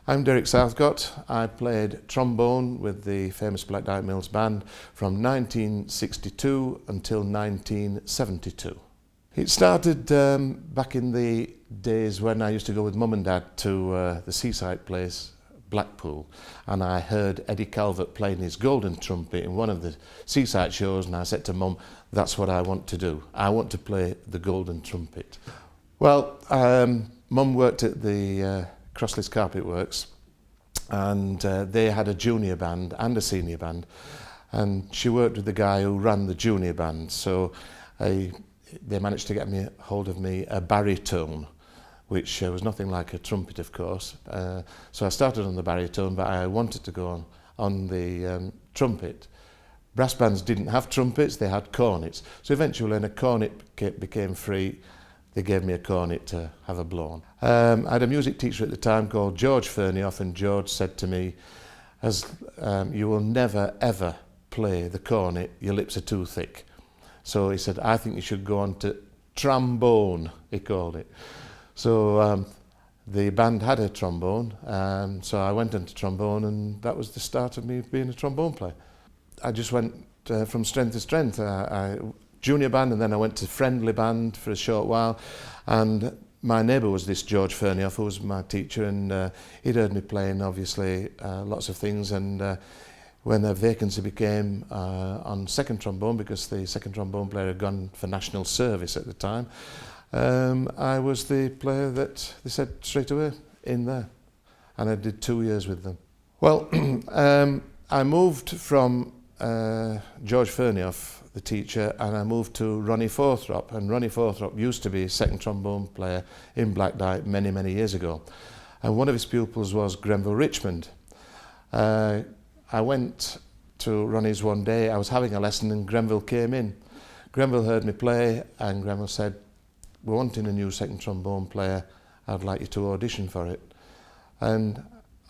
I'm Derek Southcott. I played trombone with the famous Black Dyke Mills Band from 1962 until 1972. It started back in the days when I used to go with Mum and Dad to the seaside place, Blackpool, and I heard Eddie Calvert playing his golden trumpet in one of the seaside shows, and I said to Mum, that's what I want to do. I want to play the golden trumpet. Well, Mum worked at the Crossley's Carpet Works, and they had a junior band and a senior band, and she worked with the guy who ran the junior band, so they managed to get me hold of me a baritone, which was nothing like a trumpet, of course. So I started on the baritone, but I wanted to go on the trumpet. Brass bands didn't have trumpets, they had cornets. So eventually when a cornet became free, they gave me a cornet to have a blow on. I had a music teacher at the time called George Fernioff, and George said to me, you will never ever play the cornet, your lips are too thick. So he said, I think you should go on to trombone, he called it. So the band had a trombone, so I went into trombone, and that was the start of me being a trombone player. I just went from strength to strength. Junior band, and then I went to friendly band for a short while, and my neighbour was this George Fernioff, who was my teacher, and he'd heard me playing obviously lots of things, and when a vacancy became on second trombone, because the second trombone player had gone for national service at the time, I was the player that they said straight away in there, and I did 2 years with them. Well, I moved from George Fernioff, the teacher, and I moved to Ronnie Forthrop, and Ronnie Forthrop used to be a second trombone player in Black Dyke many, many years ago, and one of his pupils was Grenville Richmond. I went to Ronnie's one day, I was having a lesson, and Grenville came in. Grenville heard me play, and Grenville said, we're wanting a new second trombone player, I'd like you to audition for it. And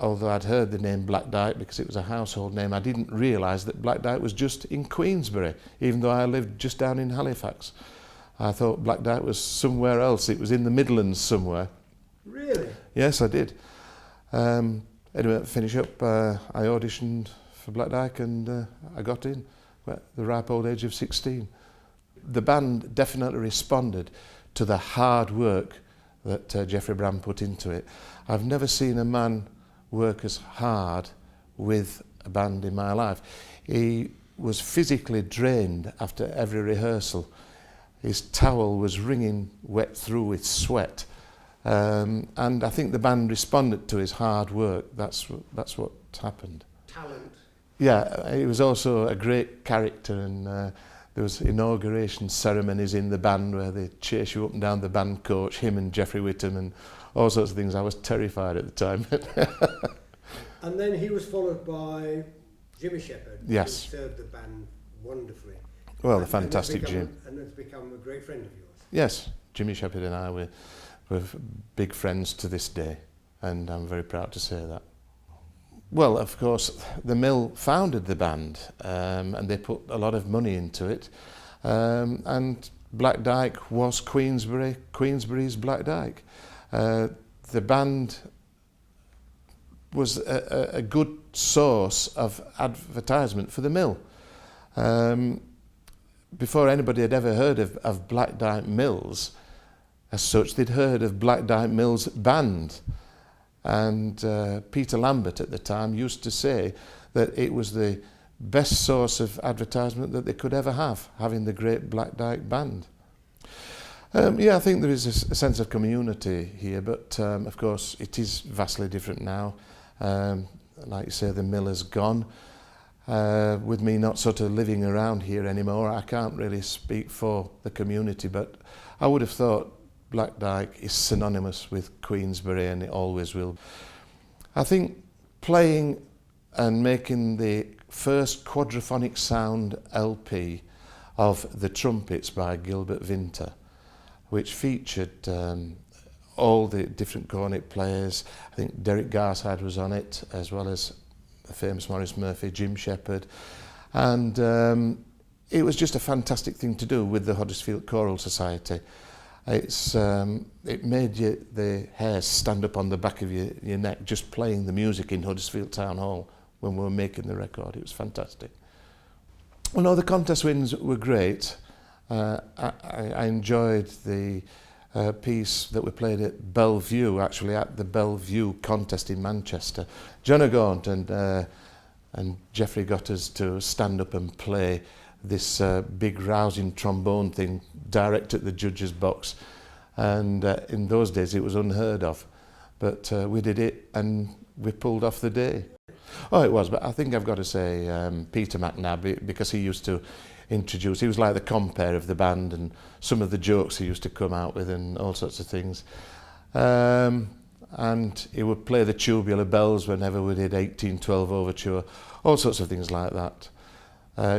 although I'd heard the name Black Dyke because it was a household name, I didn't realise that Black Dyke was just in Queensbury, even though I lived just down in Halifax. I thought Black Dyke was somewhere else, it was in the Midlands somewhere. Really? Yes, I did. Anyway, to finish up, I auditioned for Black Dyke, and I got in at the ripe old age of 16. The band definitely responded to the hard work that Geoffrey Brand put into it. I've never seen a man work as hard with a band in my life. He was physically drained after every rehearsal. His towel was wringing wet through with sweat. And I think the band responded to his hard work. That's what happened. Talent. Yeah, he was also a great character, and there was inauguration ceremonies in the band where they chase you up and down the band coach, him and Geoffrey Whittam, and all sorts of things. I was terrified at the time. And then he was followed by Jimmy Shepherd, yes, who served the band wonderfully. Well, the fantastic Jim. And has become a great friend of yours. Yes, Jimmy Shepherd and I were big friends to this day, and I'm very proud to say that. Well, of course, the Mill founded the band, and they put a lot of money into it, and Black Dyke was Queensbury's Black Dyke. The band was a good source of advertisement for the Mill. Before anybody had ever heard of Black Dyke Mills, as such, they'd heard of Black Dyke Mills Band. And Peter Lambert at the time used to say that it was the best source of advertisement that they could ever have, having the great Black Dyke Band. Yeah, I think there is a sense of community here, but of course it is vastly different now. Like you say, the Mill has gone. With me not sort of living around here anymore, I can't really speak for the community, but I would have thought Black Dyke is synonymous with Queensbury, and it always will. I think playing and making the first quadraphonic sound LP of The Trumpets by Gilbert Vinter, which featured all the different cornet players. I think Derek Garside was on it, as well as the famous Maurice Murphy, Jim Shepherd, and it was just a fantastic thing to do with the Huddersfield Choral Society. It made the hair stand up on the back of your neck just playing the music in Huddersfield Town Hall when we were making the record. It was fantastic. Well, no, the contest wins were great. I enjoyed the piece that we played at Bellevue, actually at the Bellevue contest in Manchester. John O'Gaunt and Geoffrey got us to stand up and play this big rousing trombone thing direct at the judge's box, and in those days it was unheard of, but we did it and we pulled off the day. Oh, it was, but I think I've got to say Peter McNabb, because he used to introduce, he was like the compere of the band, and some of the jokes he used to come out with and all sorts of things. And he would play the tubular bells whenever we did 1812 Overture, all sorts of things like that.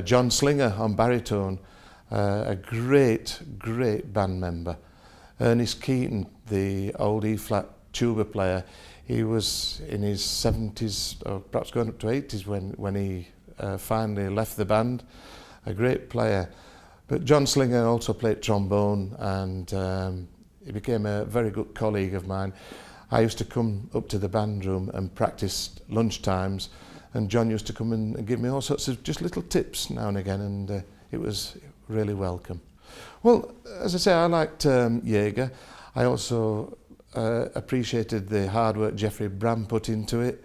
John Slinger on baritone, a great band member. Ernest Keaton, the old E-flat tuba player, he was in his 70s, or perhaps going up to 80s when he finally left the band. A great player. But John Slinger also played trombone, and he became a very good colleague of mine. I used to come up to the band room and practice lunchtimes, and John used to come and give me all sorts of just little tips now and again, and it was really welcome. Well, as I say, I liked Jaeger. I also appreciated the hard work Geoffrey Bram put into it.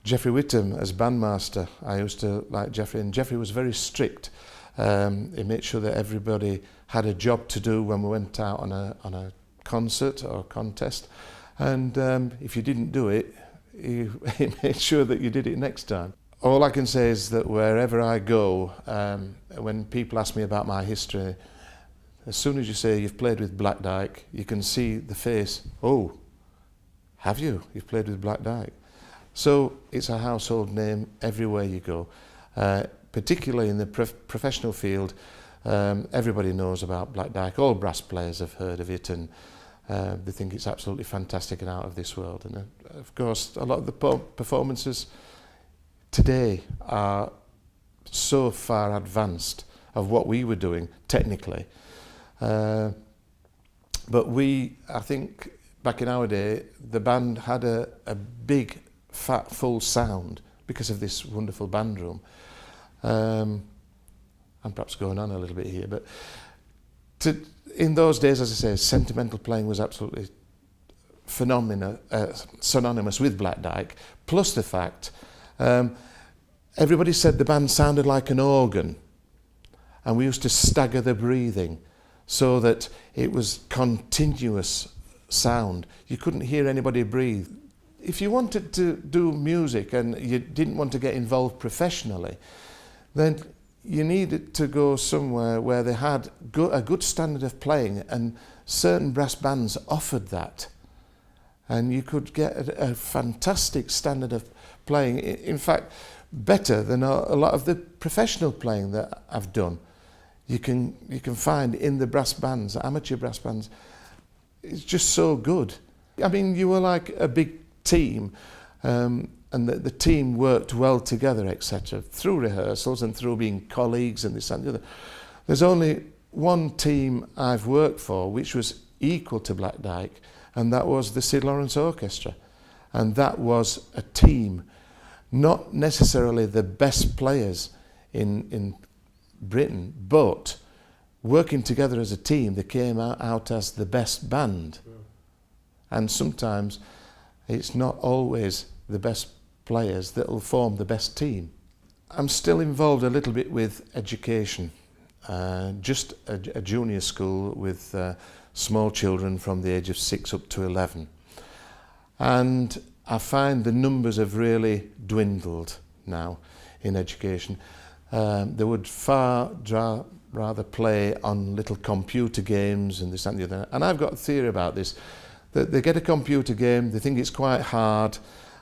Geoffrey Whittam as bandmaster, I used to like Geoffrey, and Geoffrey was very strict. He made sure that everybody had a job to do when we went out on a concert or contest, and if you didn't do it, he made sure that you did it next time. All I can say is that wherever I go, when people ask me about my history, as soon as you say you've played with Black Dyke, you can see the face, oh, have you? You've played with Black Dyke. So it's a household name everywhere you go, particularly in the professional field. Everybody knows about Black Dyke. All brass players have heard of it, and they think it's absolutely fantastic and out of this world. And of course, a lot of the performances today are so far advanced of what we were doing technically. But I think back in our day, the band had a big, fat, full sound because of this wonderful band room. I'm perhaps going on a little bit here, but in those days, as I say, sentimental playing was absolutely synonymous with Black Dyke, plus the fact everybody said the band sounded like an organ, and we used to stagger the breathing so that it was continuous sound. You couldn't hear anybody breathe. If you wanted to do music and you didn't want to get involved professionally, then you needed to go somewhere where they had a good standard of playing, and certain brass bands offered that. And you could get a fantastic standard of playing, in fact, better than a lot of the professional playing that I've done. You can find in the brass bands, amateur brass bands, it's just so good. I mean, you were like a big team, and the team worked well together, etc., through rehearsals and through being colleagues and this and the other. There's only one team I've worked for which was equal to Black Dyke, and that was the Sid Lawrence Orchestra. And that was a team, not necessarily the best players in Britain, but working together as a team, they came out as the best band. Yeah. And sometimes it's not always the best players that will form the best team. I'm still involved a little bit with education, just a junior school with small children from the age of 6 up to 11. And I find the numbers have really dwindled now in education. They would far rather play on little computer games and this and the other. And I've got a theory about this, that they get a computer game, they think it's quite hard,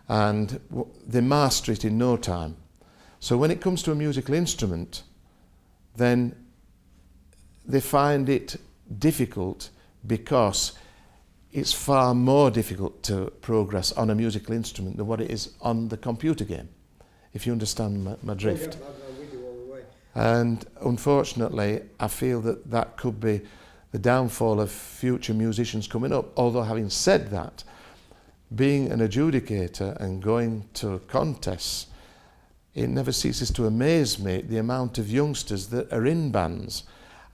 and they master it in no time. So when it comes to a musical instrument, then they find it difficult because it's far more difficult to progress on a musical instrument than what it is on the computer game, if you understand my drift. Oh, yeah, I'm with you all the way. And unfortunately, I feel that could be the downfall of future musicians coming up. Although having said that, being an adjudicator and going to contests, it never ceases to amaze me the amount of youngsters that are in bands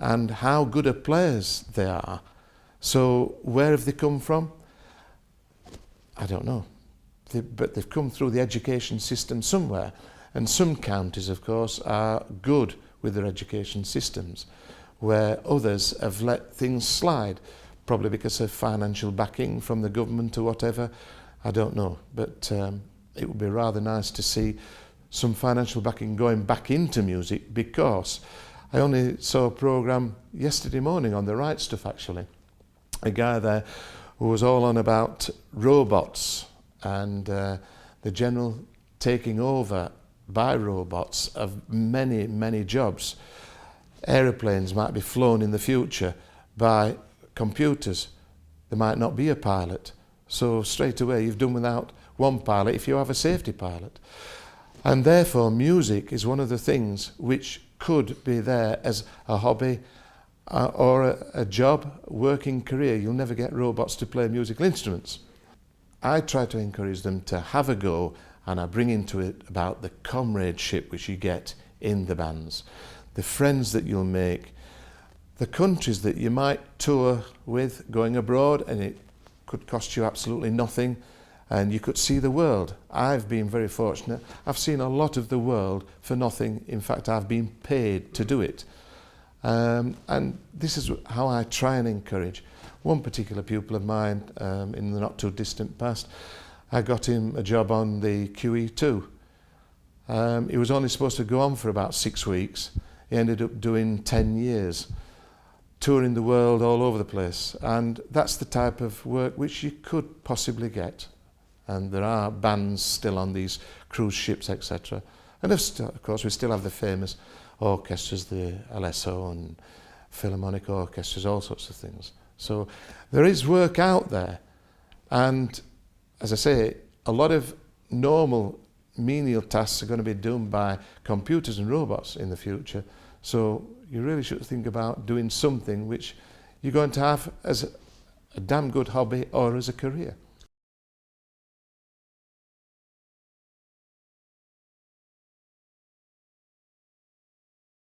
and how good a players they are. So where have they come from? I don't know. But they've come through the education system somewhere. And some counties, of course, are good with their education systems, where others have let things slide, probably because of financial backing from the government or whatever. I don't know. But it would be rather nice to see some financial backing going back into music, because I only saw a programme yesterday morning on the Right Stuff, actually. A guy there who was all on about robots and the general taking over by robots of many, many jobs. Aeroplanes might be flown in the future by computers. There might not be a pilot. So straight away you've done without one pilot if you have a safety pilot. And therefore music is one of the things which could be there as a hobby or a job, working career. You'll never get robots to play musical instruments. I try to encourage them to have a go, and I bring into it about the comradeship which you get in the bands, the friends that you'll make, the countries that you might tour with going abroad, and it could cost you absolutely nothing, and you could see the world. I've been very fortunate. I've seen a lot of the world for nothing. In fact, I've been paid to do it. And this is how I try and encourage. One particular pupil of mine, in the not too distant past, I got him a job on the QE2. He was only supposed to go on for about 6 weeks. He ended up doing 10 years, touring the world all over the place. And that's the type of work which you could possibly get. And there are bands still on these cruise ships, etc. And of course, we still have the famous orchestras, the LSO and Philharmonic orchestras, all sorts of things. So there is work out there. And as I say, a lot of normal menial tasks are going to be done by computers and robots in the future. So you really should think about doing something which you're going to have as a damn good hobby or as a career.